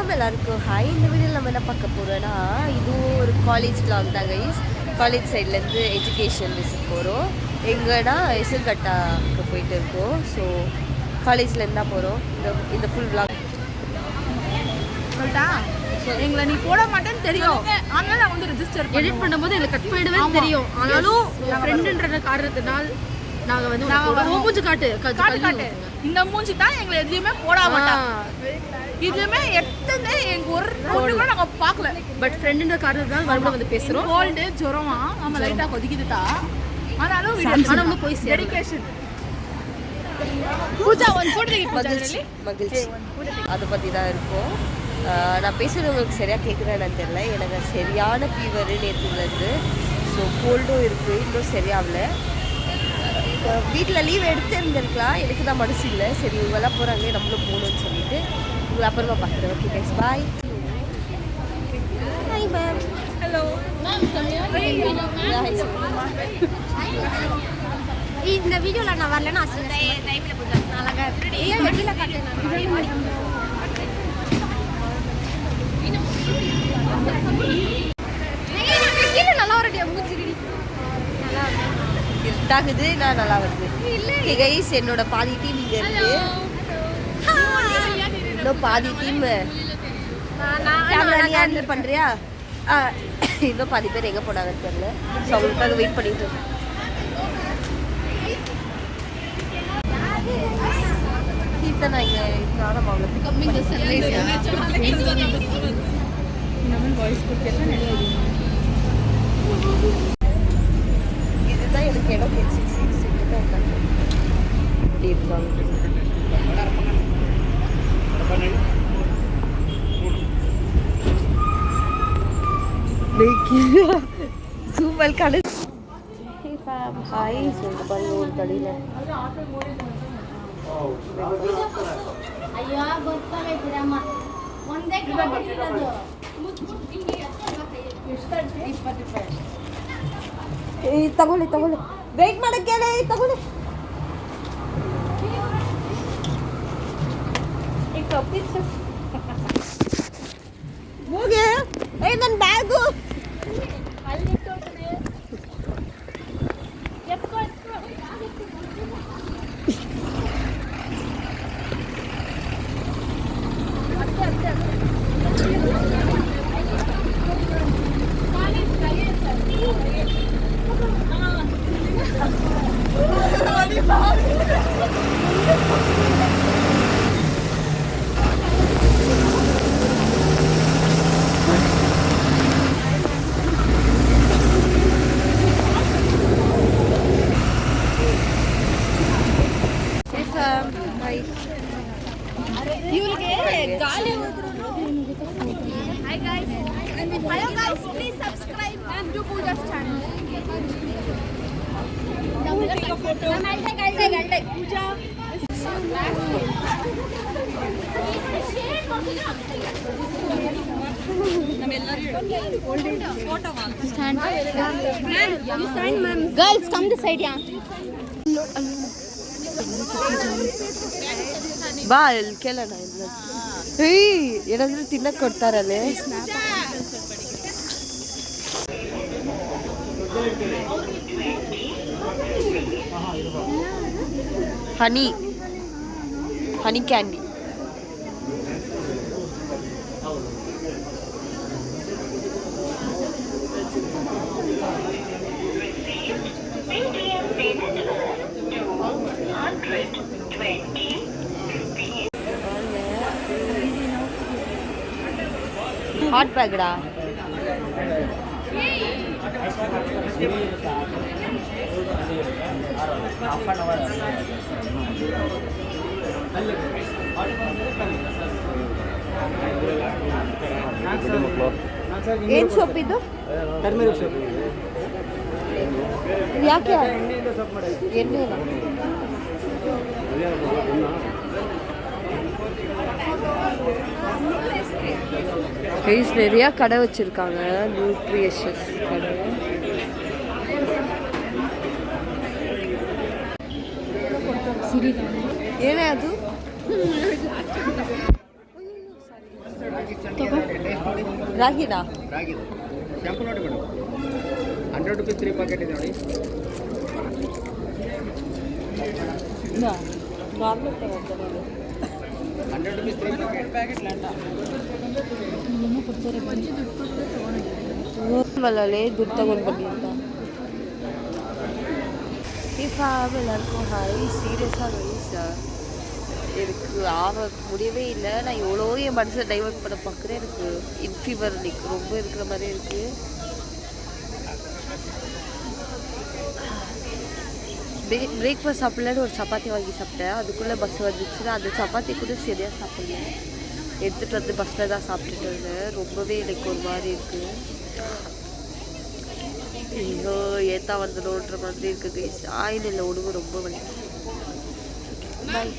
வணக்கம் எல்லாருக்கும் ஹாய். இந்த வீடியோவில் நம்ம என்ன பார்க்க போகிறோன்னா, இதுவும் ஒரு காலேஜ் vlog தான் கைஸ். காலேஜ் சைட்லேருந்து எஜுகேஷன் விசிட் போகிறோம். எங்கன்னா எசல்கட்டாவுக்கு போயிட்டு இருக்கோம். ஸோ காலேஜ்லேருந்து தான் போகிறோம். இந்த ஃபுல் vlog சொல்லிட்டா எங்களை நீ போட மாட்டேன்னு தெரியும். ஆனாலும் நான் வந்து ரெஜிஸ்டர் எடிட் பண்ணும்போது எங்களுக்கு கட் பண்ணிடுவே தெரியும். ஆனாலும் ஃப்ரெண்டுன்ற காரணத்தினால் நாங்கள் வந்து மூஞ்சி காட்டு இந்த மூஞ்சி தான் எங்களை எதுலையுமே போட மாட்டாங்க. இதுலயுமே எத்தனை எங்க ஒரு கூட நாங்க பார்க்கல. பட் ஃப்ரெண்டுன்ற காரணத்தினால் மறுபடியும் வந்து பேசுகிறோம். கோல்டு ஜுரமா நம்ம லைட்டாக கொதிக்குதுட்டா. ஆனாலும் வந்து போய் டெடிகேஷன் பூஜா ஒன் மகிழ்ச்சி அதை பற்றி தான் இருக்கும். நான் பேசுகிறது உங்களுக்கு சரியாக கேட்குறேன்னு தெரியல. எனக்கு சரியான ஃபீவர் நேற்றுலேருந்து. ஸோ கோல்டும் இருக்குது, இன்னும் சரியாகல. வீட்டில் லீவ் எடுத்து இருந்திருக்கலாம், எனக்கு தான் மனசு இல்லை. சரி இவங்கெல்லாம் போகிறாங்க, நம்மளும் போகணும்னு சொல்லிட்டு உங்களை அப்புறமா பார்க்குறேன். Okay guys, bye. Hi ma'am. Hello இந்த வீடியோவில் நான் வரலன்னா அழகாக வெளியில் காட்டுறேன். நல்லா வரடியா மூச்சிடி நல்லா இருட்டாகுது. நான் நல்லா வருது. கைஸ், என்னோட பாதி டீம் இங்கே இருக்கு. இன்னும் பாதி டீம் ஹேண்டில் பண்ணுறியா? இன்னும் பாதி பேர் எங்கே போனாங்கன்னு தெரியல. ஸோ அவங்களுக்காக வெயிட் பண்ணிட்டு இருக்கோம். கீர்த்தனா இங்கே நானும் அவங்களை இதுதான் எனக்கு இடம் இப்படி இருக்காங்க. சூப்பர் கடை. ஹாய் சொல்லிட்டு பாருங்க ஒரு கடையில். ತಗೊಳ್ಳಿ ವೇಟ್ ಮಾಡಕ್ಕೆ ತಗೊಳ್ಳಿ. ಹೋಗಿ ನನ್ನ bag Hello guys, please subscribe and do Pooja's channel. Take a photo. Pooja. Stand. You stand, ma'am. Girls, come this side, yeah. ಬಾ ಇಲ್ಲಿ ಕೇಳೋಣ. ಏನಾದರೂ ತಿನ್ನಕ್ಕೆ ಕೊಡ್ತಾರಲ್ಲೇ. ಹನಿ ಕ್ಯಾಂಡಿ. ஹாட் பேக்கடா. ಏನು ಸೋಪ್ ಇದು? Turmeric soap. ಯಾಕೆ ಎಣ್ಣೆ கைஸ் நிறையா கடை வச்சுருக்காங்க. நியூட்ரிஷியஸ் கடை. ಏನೇ ಅದು? ರಾಗಿನಾ ರಾಗಿದು ಶಾಂಪು ನೋಡಿ ಮೇಡಮ್ 100 ರೂಪೀಸ್ 3 ಪ್ಯಾಕೆಟ್ ಇದೆ ನೋಡಿ. ನಾರ್ಮಲ್ ತಗೊಂತಾರೆ 100 ರೂಪೀಸ್ 3 ಪ್ಯಾಕೆಟ್ ಲಾಟ ಮಲ್ಲೇ ದುಡ್ಡು ತಗೊಂಡು ಬನ್ನಿ ಅಂತ. இப்போ எல்லாருக்கும் ஹாய் சீரியஸாக வயசு எனக்கு முடியவே இல்லை. நான் எவ்வளோ என் மனசை டைவர்ட் பண்ண பார்க்குறேன். எனக்கு இன்ஃபீவர் இன்னைக்கு ரொம்ப இருக்கிற மாதிரி இருக்குது. பிரேக்ஃபாஸ்ட் சாப்பிட்லன்னு ஒரு சப்பாத்தி வாங்கி சாப்பிட்டேன். அதுக்குள்ளே பஸ் வந்துச்சுன்னா அந்த சப்பாத்தி கூட சரியாக சாப்பிடல. எடுத்துகிட்டு வந்து பஸ்ஸில் தான் சாப்பிட்டுட்டு இருந்தேன். ரொம்பவே எனக்கு ஒரு மாதிரி இருக்குது. ஐயோ ஏத்தா வந்துடும்ன்ற மாதிரி இருக்குது கைஸ். ஆயில் இல்லை உடம்பு ரொம்ப வலி. பாய்.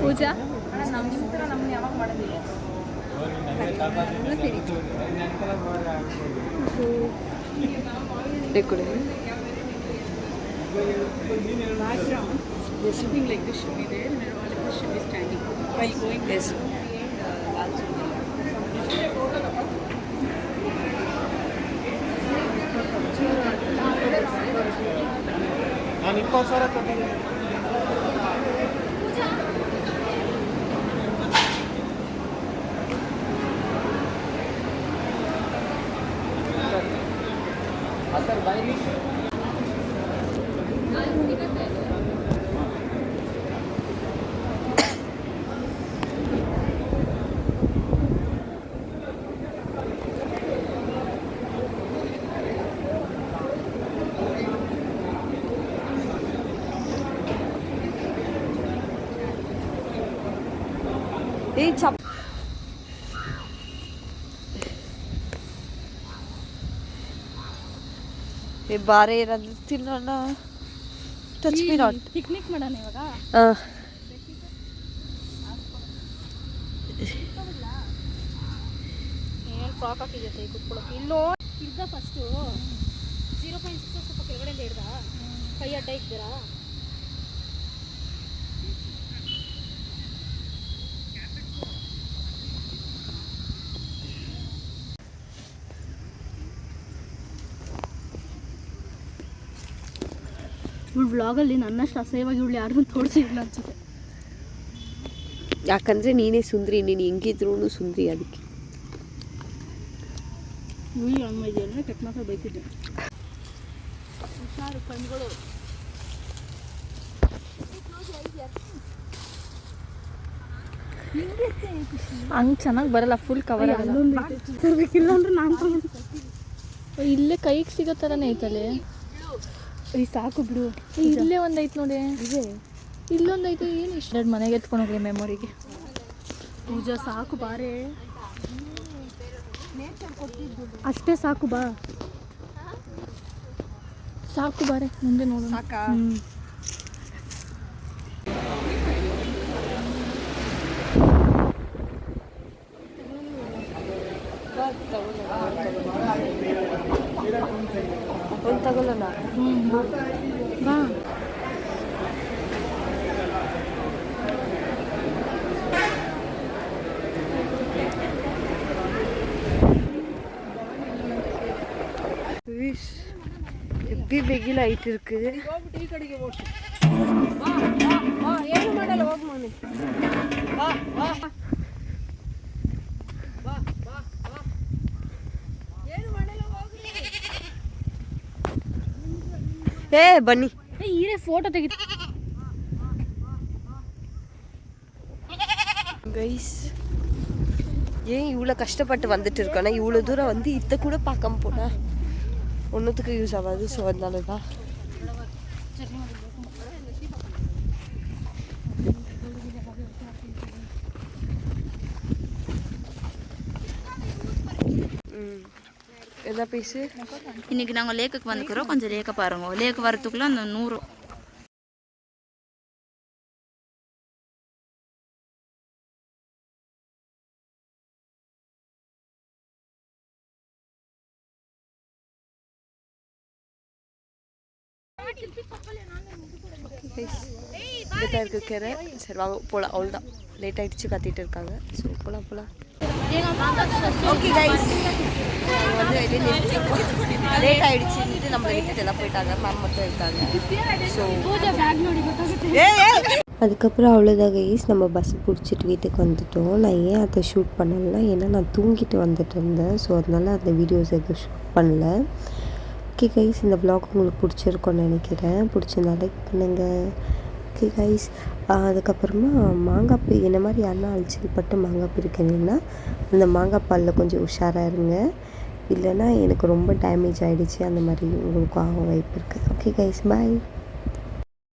ಪೂಜಾ ನಮ್ಮನ್ನ ಯಾವಾಗ ಮಾಡೋದಿಲ್ಲ Something like this should be there, and all of us should be standing while going. Yes. ನಾನು 20,000 ಕೊಟ್ಟಿದ್ದೀನಿ. ಸರ್ ಬಾಯಿ ஏய் சப் ಏ ಬಾರೆ ಏನಾದ್ರು ತಿನ್ನೋಣ. Touch me not. ಪಿಕ್ನಿಕ್ ಮಾಡೋಣ ಇವಾಗ. ಏನು ಫ್ರಾಕ್ ಹಾಕಿದ್ಯಾ ಕೂತ್ಕೊಳ್ಳೋಕೆ? ಇಲ್ಲೋ ಹಿಡ್ದ ಫಸ್ಟು 0.6 ಸ್ವಲ್ಪ ಕೆಳಗಡೆಯಿಂದ ಹಿಡ್ದ ಕೈ ಅಡ್ಡ ಇದ್ದೀರಾ? ಇವಳು ವ್ಲಾಗಲ್ಲಿ ನನ್ನಷ್ಟು ಅಸಹ್ಯವಾಗಿ ಇವಳು ಯಾರನ್ನೂ ತೋರಿಸಿಲ್ಲ ಅನ್ಸುತ್ತೆ. ಯಾಕಂದರೆ ನೀನೇ ಸುಂದ್ರಿ, ನೀನು ಹೆಂಗಿದ್ರೂ ಸುಂದ್ರಿ. ಅದಕ್ಕೆ ಇವಳು ಅಮ್ಮ ಇದೆಯಲ್ಲ ಕೆಟ್ಟ ಮಾತ್ರ ಬೈತಿದ್ದೆ. ಹುಷಾರು ಕಣ್ಗಳು. ಹಂಗೆ ಚೆನ್ನಾಗಿ ಬರಲ್ಲ, ಫುಲ್ ಕವರ್ ತರಬೇಕಿಲ್ಲ ಅಂದ್ರೆ ನಾನು ಇಲ್ಲೇ ಕೈಗೆ ಸಿಗೋ ಥರನೇ ಐತಲ್ಲೇ. ಸಾಕು ಬಿಡು. ಇಲ್ಲೇ ಒಂದು ಐತೆ ನೋಡಿ, ಇದೆ ಇಲ್ಲೊಂದು ಐತೆ. ಏನು ಇಷ್ಟು ಎರಡು ಮನೆಗೆ ಎತ್ಕೊಂಡು ಹೋಗಿ ಮೆಮೊರಿಗೆ. ಪೂಜಾ ಸಾಕು ಬಾರೆ, ಅಷ್ಟೇ ಸಾಕು ಬಾ, ಸಾಕು ಬಾರೆ ಮುಂದೆ ನೋಡೋಣ. ಒಂದು ತಗೊಳ್ಳೋಣ. ಬಾ. ಹೆವಿ ಬೆಗಿಲ ಐಟ್ ಇருக்கு. ಏನು ಮಾಡಲ್ಲ, ಹೋಗಿ ಮನೆ. ಏ ಬನ್ನಿ ಈರೇ ಫೋಟೋ ತೆಗಿತ கைஸ். ஏன் இவ்வளோ கஷ்டப்பட்டு வந்துட்டு இருக்கோன்னா இவ்வளோ தூரம் வந்து இதை கூட பார்க்காம போனா ஒன்றுத்துக்கு யூஸ் ஆகாது. ஸோ அதனால தான் என்ன பேசு. இன்னைக்கு நாங்கள் லேக்குக்கு வந்துக்கிறோம். கொஞ்சம் லேக்கை பாருங்க. லேக்கு வரத்துக்குள்ள அந்த 100 இங்கே தான் இருக்குது கரை. சரி வாங்க போகலாம். அவ்வளோதான், லேட் ஆகிடுச்சு, கத்திட்டு இருக்காங்க. ஸோ போகலாம். ஓகே கைஸ், அவங்க வந்து வெளியே நிறுத்திட்டோம். லேட் ஆகிடுச்சுன்ட்டு நம்மளை விட்டுட்டு எல்லாம் போயிட்டாங்க. மேம் மட்டும் இருக்காங்க. ஸோ அதுக்கப்புறம் அவ்வளோதான் கைஸ், நம்ம பஸ் பிடிச்சிட்டு வீட்டுக்கு வந்துட்டோம். நான் ஏன் அதை ஷூட் பண்ணலைன்னா, ஏன்னா நான் தூங்கிட்டு வந்துட்டு இருந்தேன். ஸோ அதனால் அந்த வீடியோஸ் எதுவும் ஷூட் பண்ணல. ஓகே கைஸ், இந்த vlog உங்களுக்கு பிடிச்சிருக்கோன்னு நினைக்கிறேன். பிடிச்சிருந்தா லைக் பண்ணுங்கள். ஓகே கைஸ், அதுக்கப்புறமா மாங்காய் இந்த மாதிரி யாருன்னா அழிச்சல் பட்டு மாங்காய் பிரிக்கிறீங்கன்னா அந்த மாங்காய் பாலில் கொஞ்சம் உஷாராக இருங்க. இல்லைன்னா எனக்கு ரொம்ப டேமேஜ் ஆகிடுச்சு, அந்த மாதிரி உங்களுக்கும் ஆக வாய்ப்பு இருக்குது. ஓகே கைஸ், பாய்.